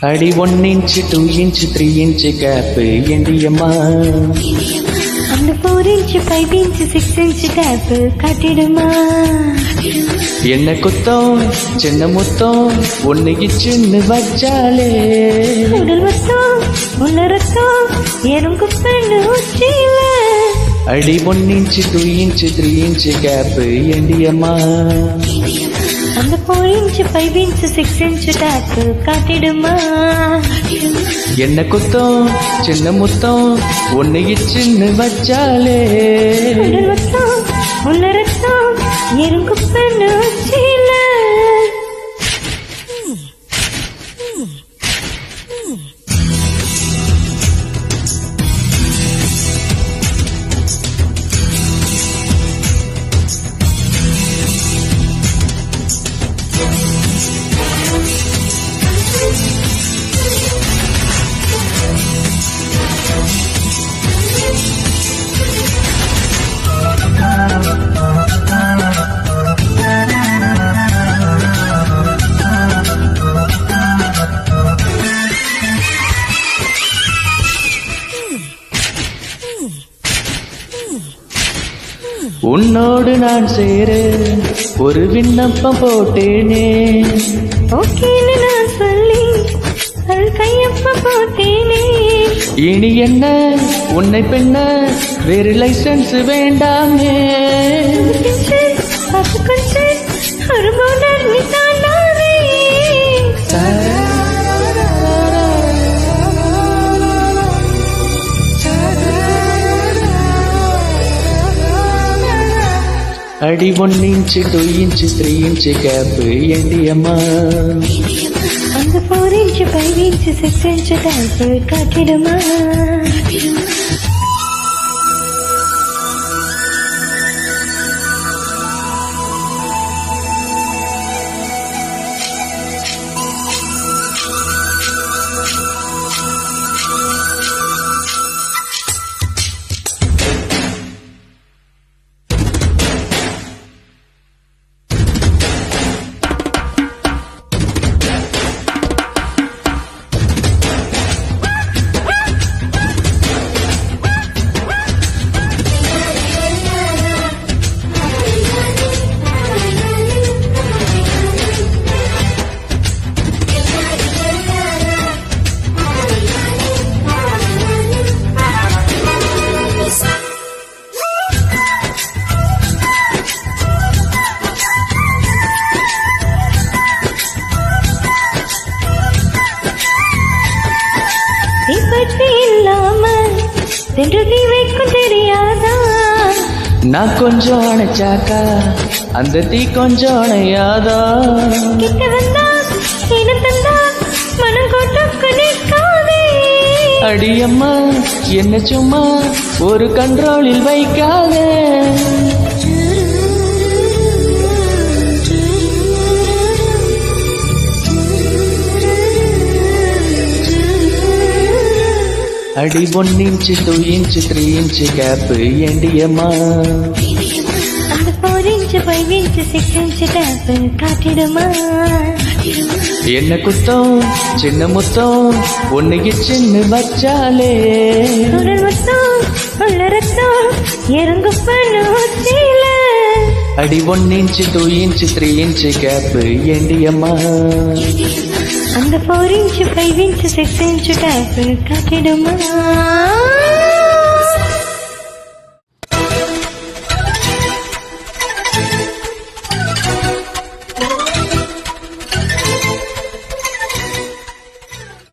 அடி 1 inch 2 inch 3 inch gap ஏண்டியம்மா அந்த 4 inch 5 inch 6 inch gap காட்டிடுமா என்ன குத்தம் சின்ன முத்தம் ஒன்னுக்கு சின்ன வச்சாலே உடல் மொத்தம் உள்ள ரத்தம் எறும்பு பெண்ணு உச்சியில அடி 1 inch 2 inch 3 inch கேப் ஏண்டியம்மா அந்த 4 inch 5 inch 6 inch கேப் காட்டிடுமா என்ன குத்தம் சின்ன முத்தம் ஒன்னுக்கு சின்ன வச்சாலே உடல் மொத்தம் உள்ள ரத்தம் எறும்பு பெண்ணு உச்சியில உன்னோடு நான் சேர ஒரு விண்ணப்பம் போட்டேனே ஓகேன்னு நான் சொல்லி அது கையப்ப போட்டேனே இனி என்ன உன்னை பெண்ண வேறு லைசன்ஸ் வேண்டாமே அது கொஞ்சம் ஒரு போனர் நீ தாண்டாவே அடி 1 inch 2 inch 3 inch கேப் ஏண்டியம்மா அந்த 4 inch 5 inch 6 inch கேப் காட்டிடுமா தெரியாதா நான் கொஞ்சம் அணைச்சாக்கா அந்த தீ கொஞ்சம் அணையாதா கிட்ட வந்தா என்ன தந்தா மனம் கொட்டக்கு நிற்காதே அடியம்மா என்ன சும்மா ஒரு கண்ட்ரோலில் வைக்காதே அடி 1 inch 2 inch 3 inch கேப் ஏண்டியம்மா அந்த 4 inch 5 inch 6 inch கேப் காட்டிடுமா என்ன குத்தம் சின்ன முத்தம் ஒன்னுக்கு சின்ன வச்சாலே உடல் மொத்தம் உள்ள ரத்தம் எறும்பு பெண்ணு உச்சியில அடி 1 inch 2 inch 3 inch கேப் ஏண்டியம்மா அந்த 4 inch 5 inch 6 inch கேப் காட்டிடுமா